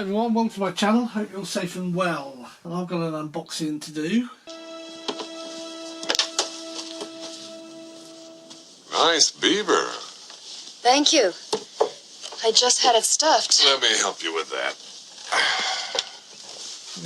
Hi everyone, welcome to my channel. Hope you're all safe and well. And I've got an unboxing to do. Nice beaver. Thank you. I just had it stuffed. Let me help you with that.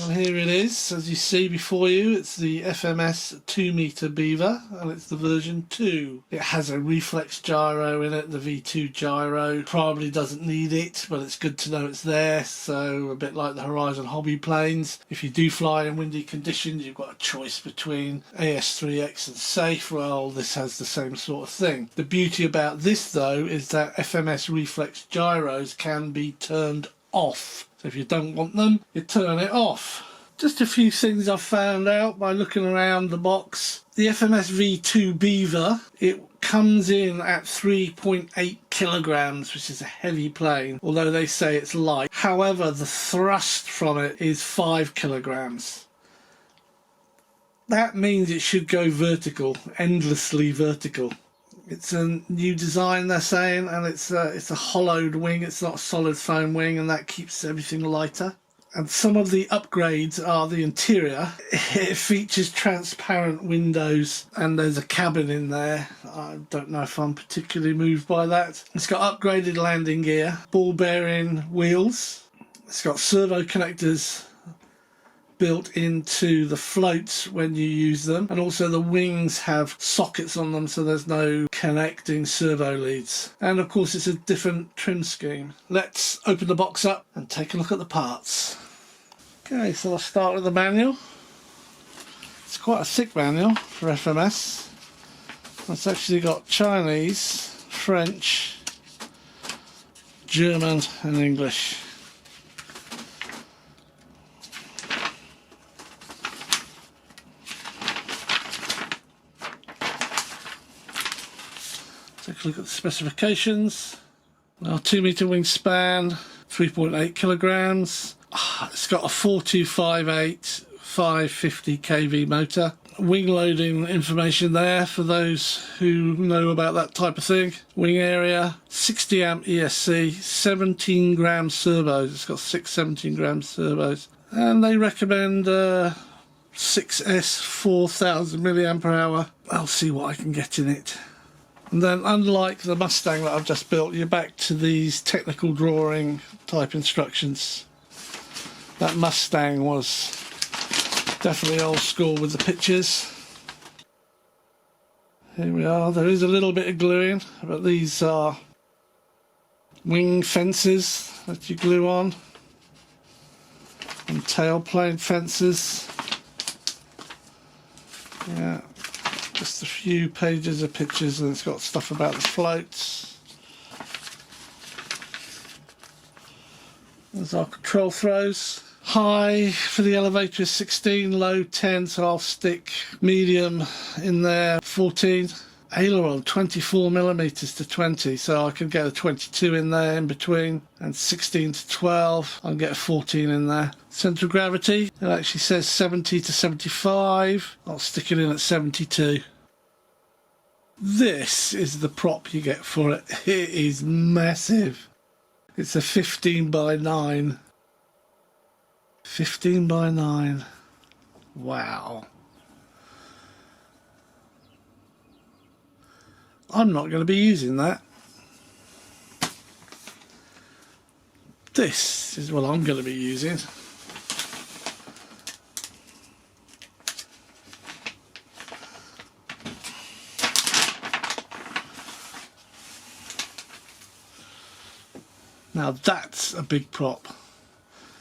And here it is, as you see before you. It's the FMS 2-meter beaver, and it's the version 2. It has a reflex gyro in it, the V2 gyro. Probably doesn't need it, but it's good to know it's there. So a bit like the Horizon hobby planes, if you do fly in windy conditions, you've got a choice between AS3X and safe. Well, this has the same sort of thing. The beauty about this though is that FMS reflex gyros can be turned off. So if you don't want them, you turn it off. Just a few things I've found out by looking around the box. The FMS V2 Beaver, it comes in at 3.8 kilograms, which is a heavy plane, although they say it's light. However, the thrust from it is 5 kilograms. That means it should go vertical, endlessly vertical. It's a new design, they're saying, and it's a hollowed wing. It's not a solid foam wing, and that keeps everything lighter. And some of the upgrades are the interior. It features transparent windows, and there's a cabin in there. I don't know if I'm particularly moved by that. It's got upgraded landing gear, ball bearing wheels. It's got servo connectors built into the floats when you use them, and also the wings have sockets on them, so there's no connecting servo leads. And of course it's a different trim scheme. Let's open the box up and take a look at the parts. Okay, so I'll start with the manual. It's quite a thick manual for FMS. It's actually got Chinese, French, German and English. Take a look at the specifications. Now, 2-meter wingspan, 3.8 kilograms. It's got a 4258 550 kV motor. Wing loading information there for those who know about that type of thing. Wing area, 60 amp ESC, 17 gram servos. It's got 6 17 gram servos. And they recommend 6S 4000 milliampere hour. I'll see what I can get in it. And then, unlike the Mustang that I've just built, you're back to these technical drawing type instructions. That Mustang was definitely old school with the pictures. Here we are. There is a little bit of gluing, but these are wing fences that you glue on, and tailplane fences. Yeah. Just a few pages of pictures, and it's got stuff about the floats. There's our control throws. High for the elevator is 16, low 10, so I'll stick medium in there, 14. Aileron 24mm to 20, so I can get a 22 in there in between, and 16 to 12, I'll get a 14 in there. Centre of gravity, it actually says 70 to 75, I'll stick it in at 72. This is the prop you get for it. It is massive. It's a 15 by 9. 15 by 9. Wow. I'm not going to be using that. This is what I'm going to be using. Now that's a big prop. In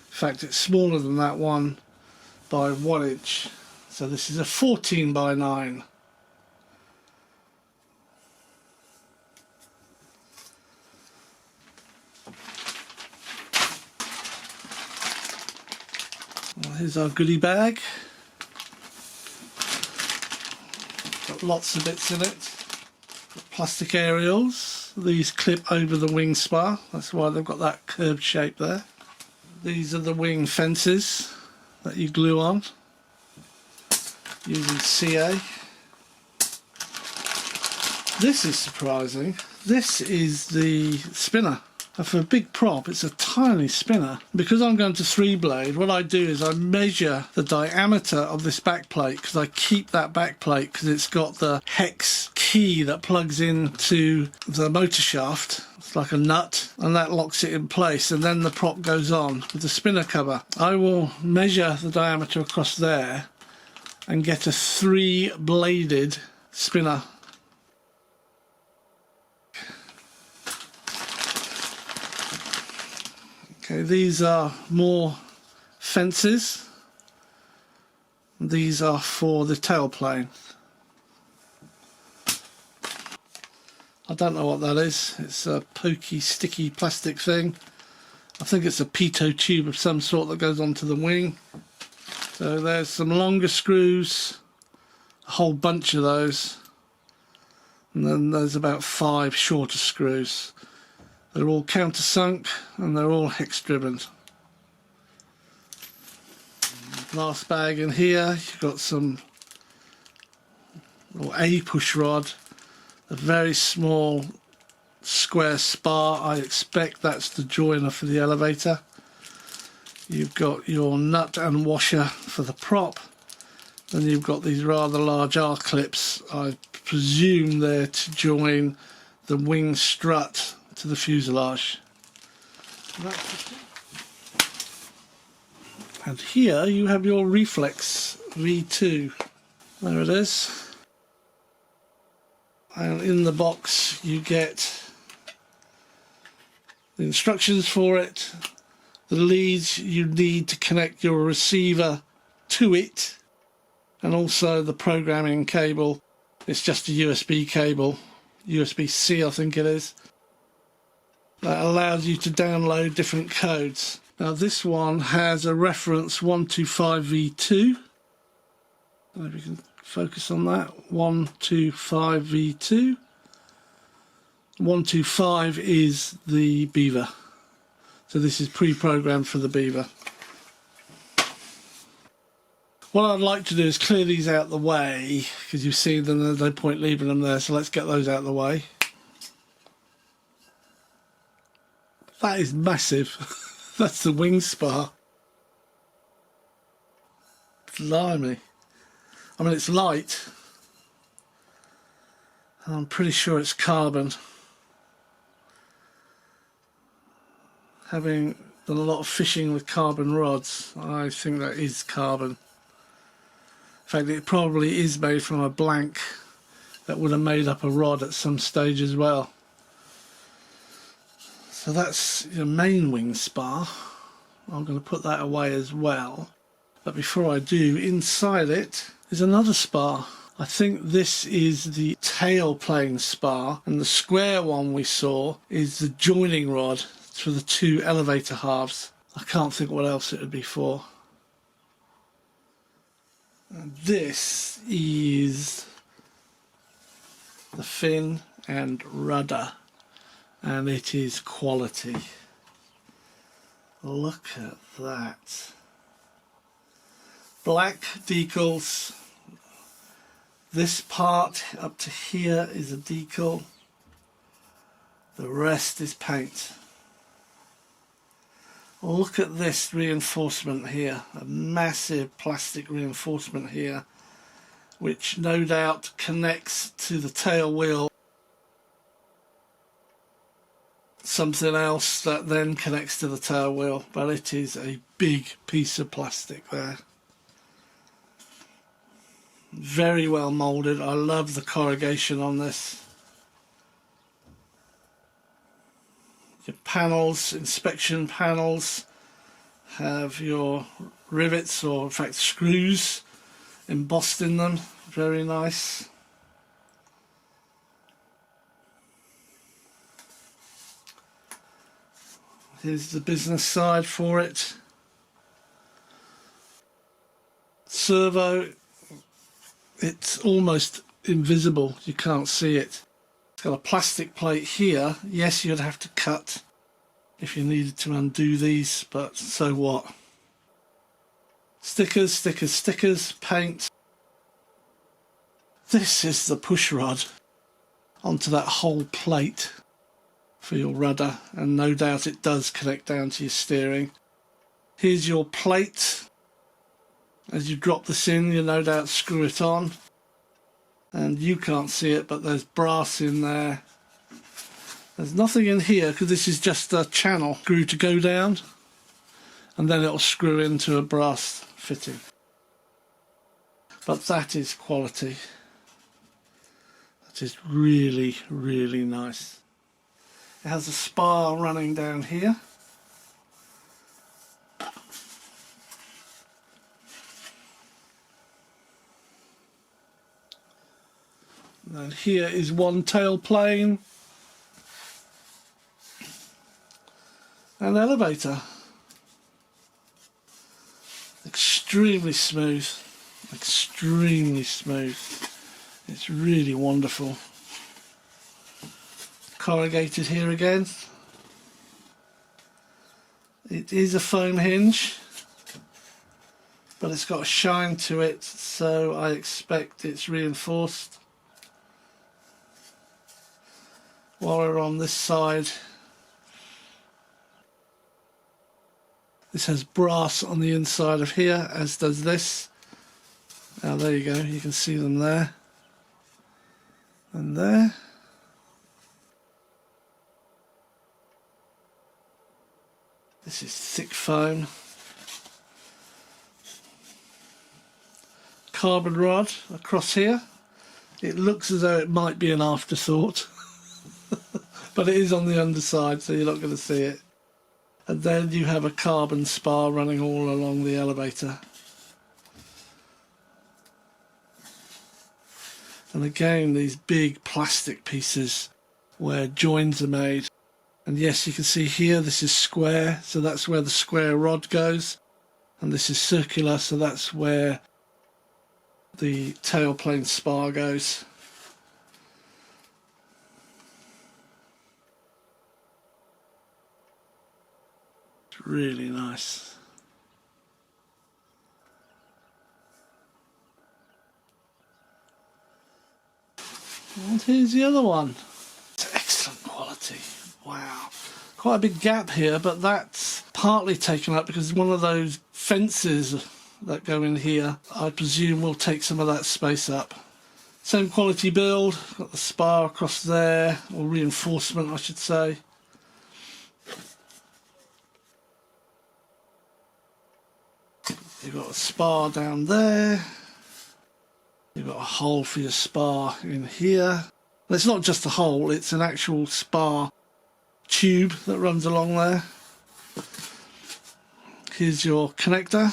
fact, it's smaller than that one by 1 inch. So this is a 14 by 9. Well, here's our goodie bag. Got lots of bits in it. Got plastic aerials. These clip over the wing spar. That's why they've got that curved shape there. These are the wing fences that you glue on using CA. This is surprising. This is the spinner. And for a big prop, it's a tiny spinner. Because I'm going to 3-blade, what I do is I measure the diameter of this back plate, because I keep that back plate because it's got the hex key that plugs into the motor shaft. It's like a nut, and that locks it in place, and then the prop goes on with the spinner cover. I will measure the diameter across there and get a 3-bladed spinner. Okay, these are more fences. These are for the tailplane. I don't know what that is. It's a pokey, sticky plastic thing. I think it's a pitot tube of some sort that goes onto the wing. So there's some longer screws, a whole bunch of those. And then there's about 5 shorter screws. They're all countersunk and they're all hex driven. Last bag in here, you've got some, or a push rod, a very small square spar. I expect that's the joiner for the elevator. You've got your nut and washer for the prop. Then you've got these rather large R-clips. I presume they're to join the wing strut to the fuselage. And here you have your reflex V2. There it is. And in the box you get the instructions for it, the leads you need to connect your receiver to it, and also the programming cable. It's just a USB cable, USB-C I think it is. That allows you to download different codes. Now this one has a reference 125V2. If you can focus on that, 125V2. 125 is the Beaver. So this is pre-programmed for the Beaver. What I'd like to do is clear these out the way, because you see them, there's no point leaving them there, so let's get those out of the way. That is massive. That's the wing spar. Blimey. I mean, it's light. I'm pretty sure it's carbon. Having done a lot of fishing with carbon rods, I think that is carbon. In fact, it probably is made from a blank that would have made up a rod at some stage as well. So that's your main wing spar. I'm going to put that away as well. But before I do, inside it is another spar. I think this is the tail plane spar, and the square one we saw is the joining rod for the 2 elevator halves. I can't think what else it would be for. And this is the fin and rudder, and it is quality. Look at that. Black decals. This part up to here is a decal. The rest is paint. Look at this reinforcement here. A massive plastic reinforcement here, which no doubt connects to the tail wheel. Something else that then connects to the tail wheel, but it is a big piece of plastic there. Very well moulded. I love the corrugation on this. Your panels, inspection panels, have your rivets, or in fact screws, embossed in them. Very nice. Here's the business side for it. Servo, it's almost invisible, you can't see it. It's got a plastic plate here. Yes, you'd have to cut if you needed to undo these, but so what. Stickers, stickers, stickers, paint. This is the push rod onto that whole plate. for your rudder, and no doubt it does connect down to your steering. Here's your plate. As you drop this in, you'll no doubt screw it on, and you can't see it, but there's brass in there. There's nothing in here because this is just a channel screw to go down, and then it'll screw into a brass fitting. But that is quality. That is really, really nice. It has a spar running down here. And here is one tailplane. An elevator. Extremely smooth. Extremely smooth. It's really wonderful. Corrugated here again. It is a foam hinge, but it's got a shine to it, so I expect it's reinforced. While we're on this side, this has brass on the inside of here, as does this. Now there you go, you can see them there and there. This is thick foam. Carbon rod across here. It looks as though it might be an afterthought, but it is on the underside, so you're not going to see it. And then you have a carbon spar running all along the elevator. And again, these big plastic pieces where joins are made. And yes, you can see here this is square, so that's where the square rod goes. And this is circular, so that's where the tailplane spar goes. It's really nice. And here's the other one. It's excellent quality. Wow. Quite a big gap here, but that's partly taken up because one of those fences that go in here, I presume, will take some of that space up. Same quality build, got the spar across there, or reinforcement I should say. You've got a spar down there. You've got a hole for your spar in here. And it's not just a hole, it's an actual spar tube that runs along there. Here's your connector.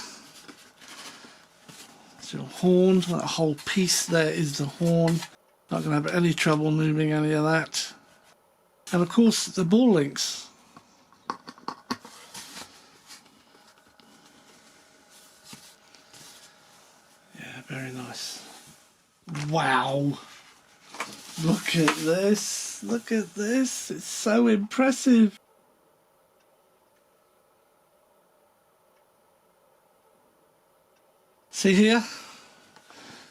It's your horn. That whole piece there is the horn. Not going to have any trouble moving any of that. And of course the ball links. Yeah, very nice. Wow. Look at this. Look at this. It's so impressive. See here?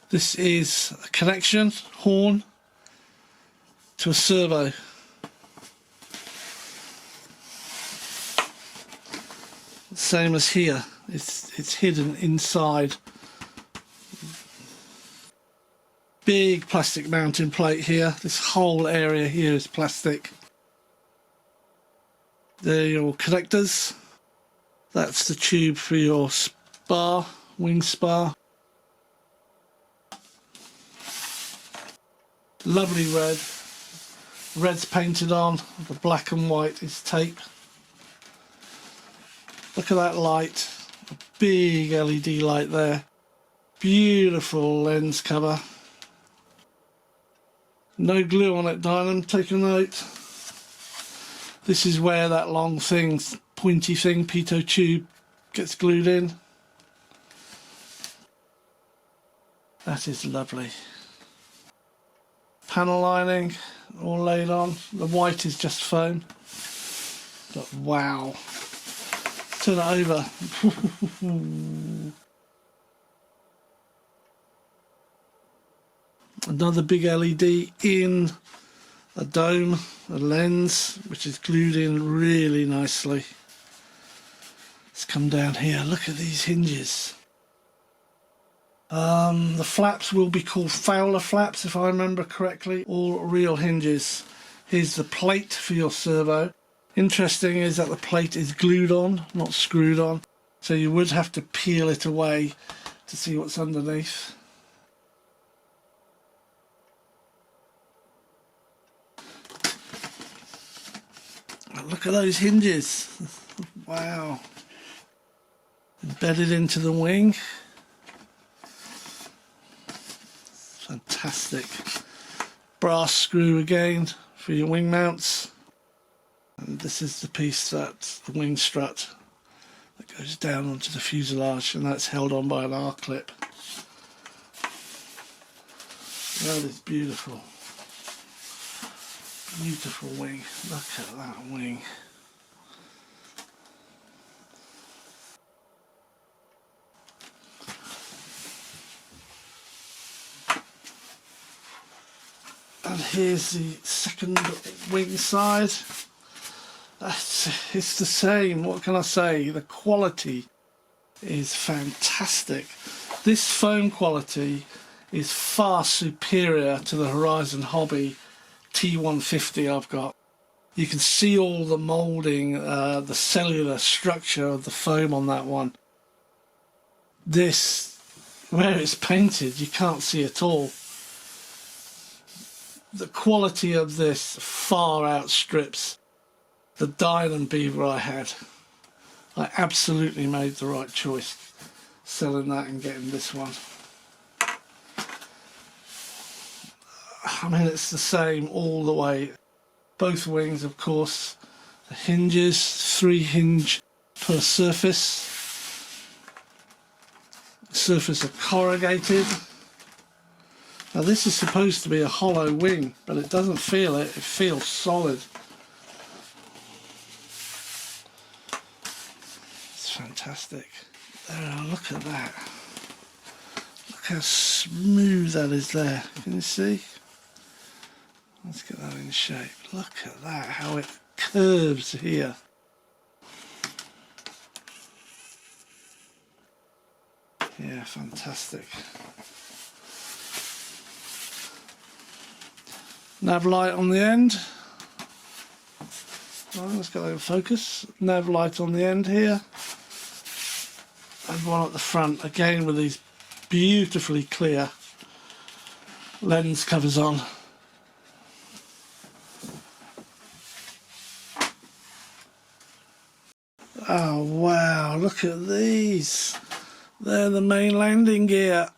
This is a connection horn to a servo. Same as here. It's hidden inside. Big plastic mounting plate here. This whole area here is plastic. There are your connectors. That's the tube for your spar, wing spar. Lovely red. Red's painted on. The black and white is tape. Look at that light. A big LED light there. Beautiful lens cover. No glue on it, Dynam, take a note. This is where that long thing, pointy thing, pitot tube, gets glued in. That is lovely. Panel lining, all laid on. The white is just foam. But wow. Turn it over. Another big LED in a dome, a lens, which is glued in really nicely. Let's come down here. Look at these hinges. The flaps will be called Fowler flaps, if I remember correctly. All real hinges. Here's the plate for your servo. Interesting is that the plate is glued on, not screwed on. So you would have to peel it away to see what's underneath. Look at those hinges. Wow. Embedded into the wing. Fantastic. Brass screw again for your wing mounts. And this is the piece that's the wing strut that goes down onto the fuselage, and that's held on by an R-clip. That is beautiful. Beautiful wing. Look at that wing. And here's the second wing side. It's the same. What can I say? The quality is fantastic. This foam quality is far superior to the Horizon Hobby T150 I've got. You can see all the moulding, the cellular structure of the foam on that one. This, where it's painted, you can't see at all. The quality of this far outstrips the Dynam Beaver I had. I absolutely made the right choice selling that and getting this one. I mean, it's the same all the way. Both wings, of course. The hinges, 3 hinge per surface. Surface are corrugated. Now this is supposed to be a hollow wing, but it doesn't feel it. It feels solid. It's fantastic. There, look at that. Look how smooth that is there. Can you see? Let's get that in shape. Look at that, how it curves here. Yeah, fantastic. Nav light on the end. Right, let's get that in focus. Nav light on the end here. And one at the front, again with these beautifully clear lens covers on. Oh wow, look at these. They're the main landing gear.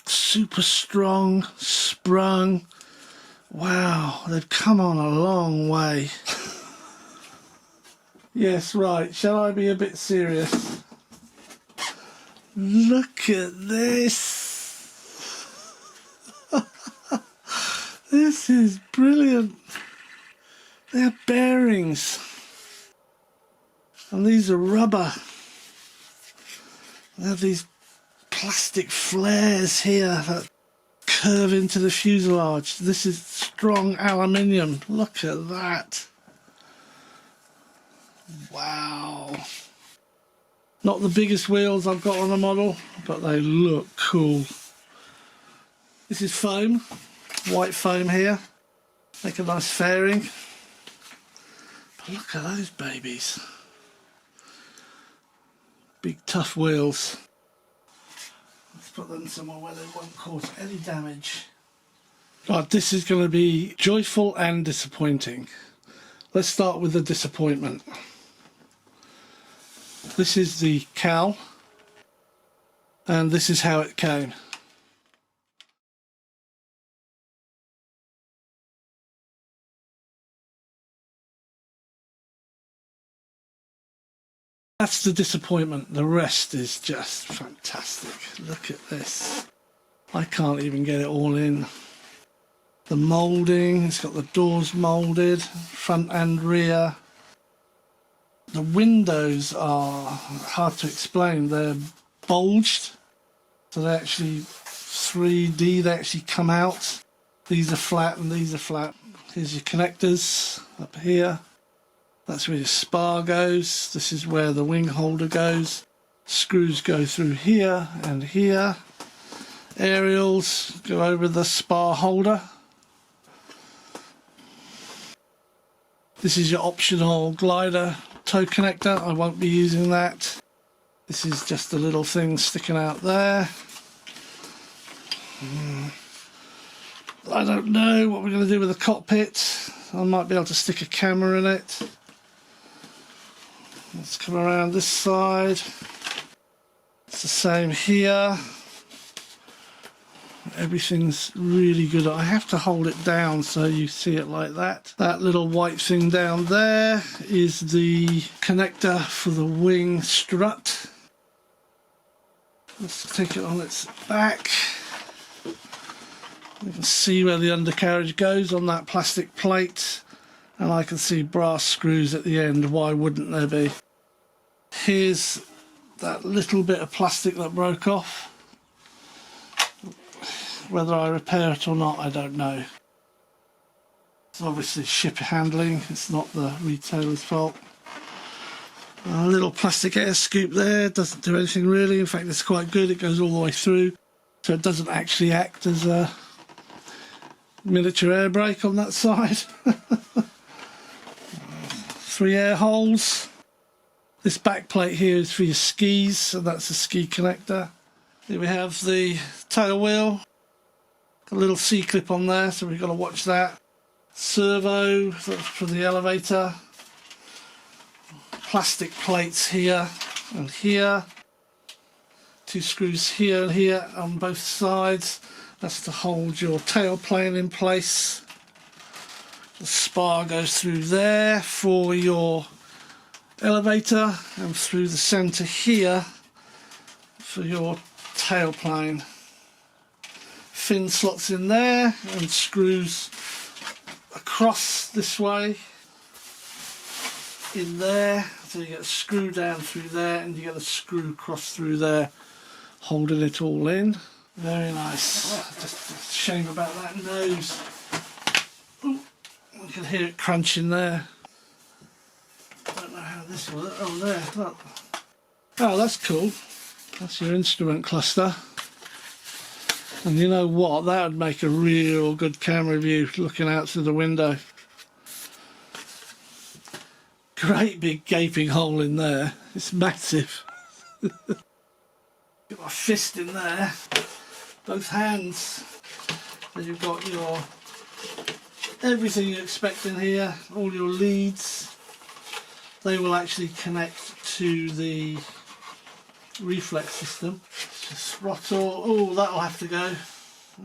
Super strong, sprung. Wow, they've come on a long way. Yes, right, shall I be a bit serious? Look at this. This is brilliant. They're bearings. And these are rubber. They have these plastic flares here that curve into the fuselage. This is strong aluminium. Look at that. Wow. Not the biggest wheels I've got on the model, but they look cool. This is foam, white foam here. Make a nice fairing. But look at those babies. Big tough wheels. Let's put them somewhere where they won't cause any damage. Right, this is going to be joyful and disappointing. Let's start with the disappointment. This is the cowl, and this is how it came. That's the disappointment. The rest is just fantastic. Look at this. I can't even get it all in. The moulding, it's got the doors moulded, front and rear. The windows are hard to explain. They're bulged, so they actually 3D, they actually come out. These are flat and these are flat. Here's your connectors up here. That's where your spar goes. This is where the wing holder goes. Screws go through here and here. Aerials go over the spar holder. This is your optional glider toe connector. I won't be using that. This is just a little thing sticking out there. I don't know what we're going to do with the cockpit. I might be able to stick a camera in it. Let's come around this side. It's the same here. Everything's really good. I have to hold it down so you see it like that. That little white thing down there is the connector for the wing strut. Let's take it on its back. You can see where the undercarriage goes on that plastic plate, and I can see brass screws at the end. Why wouldn't there be? Here's that little bit of plastic that broke off. Whether I repair it or not, I don't know. It's obviously ship handling, it's not the retailer's fault. A little plastic air scoop there, doesn't do anything really. In fact, it's quite good, it goes all the way through, so it doesn't actually act as a miniature air brake on that side. 3 air holes. This back plate here is for your skis, and that's a ski connector. Here we have the tail wheel. Got a little C-clip on there, so we've got to watch that. Servo, that's for the elevator. Plastic plates here and here. 2 screws here and here on both sides. That's to hold your tailplane in place. The spar goes through there for your elevator and through the centre here for your tailplane. Fin slots in there and screws across this way in there, so you get a screw down through there and you get a screw across through there, holding it all in. Very nice. Just a shame about that nose. Ooh, you can hear it crunching there. Don't know how this will. Oh, there, look. Oh, that's cool. That's your instrument cluster. And you know what? That would make a real good camera view looking out through the window. Great big gaping hole in there. It's massive. Get my fist in there. Both hands. So you've got your everything you expect in here. All your leads. They will actually connect to the reflex system. Throttle, oh, that'll have to go.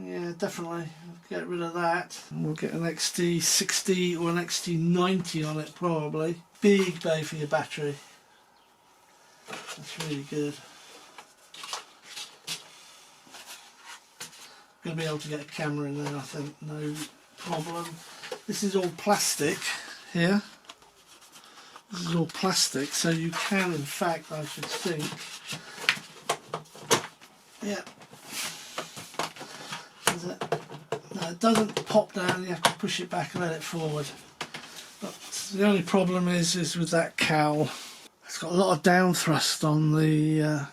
Yeah, definitely. Get rid of that. And we'll get an XT60 or an XT90 on it probably. Big bay for your battery. That's really good. Going to be able to get a camera in there, I think, no problem. This is all plastic here. This is all plastic, so you can, in fact, I should think, yeah. No, it doesn't pop down. You have to push it back and let it forward. But the only problem is with that cowl. It's got a lot of down thrust on the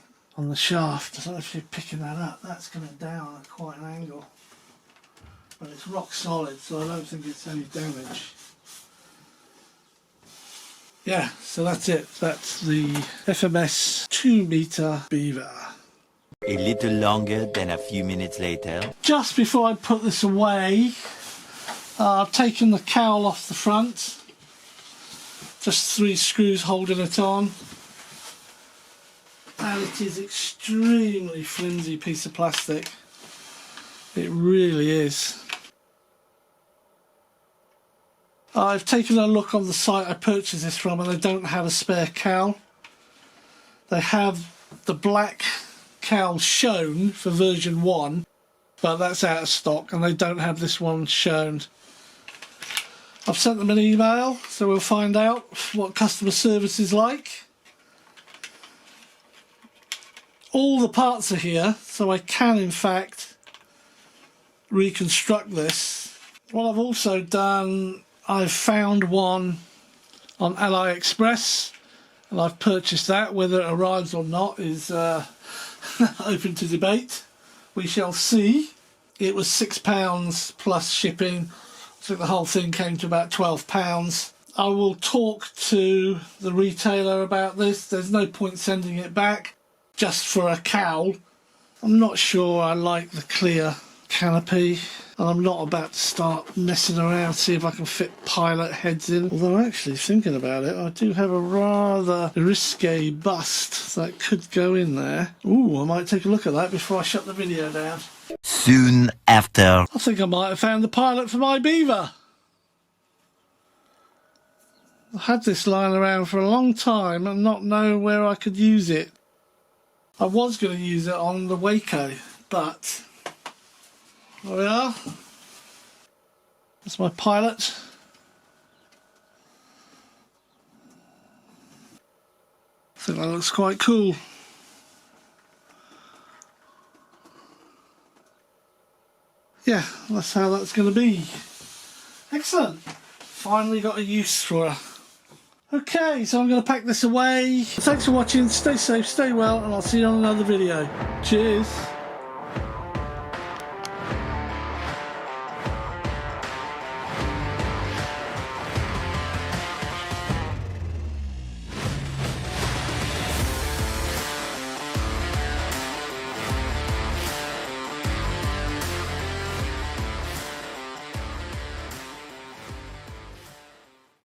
shaft. I don't know if you're picking that up. That's coming down at quite an angle, but it's rock solid, so I don't think it's any damage. Yeah, so that's it. That's the FMS 2-meter Beaver. A little longer than a few minutes later. Just before I put this away, I've taken the cowl off the front. Just 3 screws holding it on. And it is extremely flimsy piece of plastic. It really is. I've taken a look on the site I purchased this from, and they don't have a spare cowl. They have the black cowl shown for version 1, but that's out of stock, and they don't have this one shown. I've sent them an email, so we'll find out what customer service is like. All the parts are here, so I can in fact reconstruct this. What I've also done, I've found one on AliExpress and I've purchased that. Whether it arrives or not is open to debate. We shall see. It was £6 plus shipping. I think the whole thing came to about £12. I will talk to the retailer about this. There's no point sending it back just for a cowl. I'm not sure I like the clear canopy, and I'm not about to start messing around, see if I can fit pilot heads in. Although actually thinking about it, I do have a rather risque bust that could go in there. Ooh, I might take a look at that before I shut the video down. Soon after. I think I might have found the pilot for my Beaver. I've had this lying around for a long time and not knowing where I could use it. I was going to use it on the Waco, but there we are. That's my pilot. I think that looks quite cool. Yeah, that's how that's going to be. Excellent. Finally got a use for her. Okay, so I'm going to pack this away. Thanks for watching. Stay safe, stay well, and I'll see you on another video. Cheers.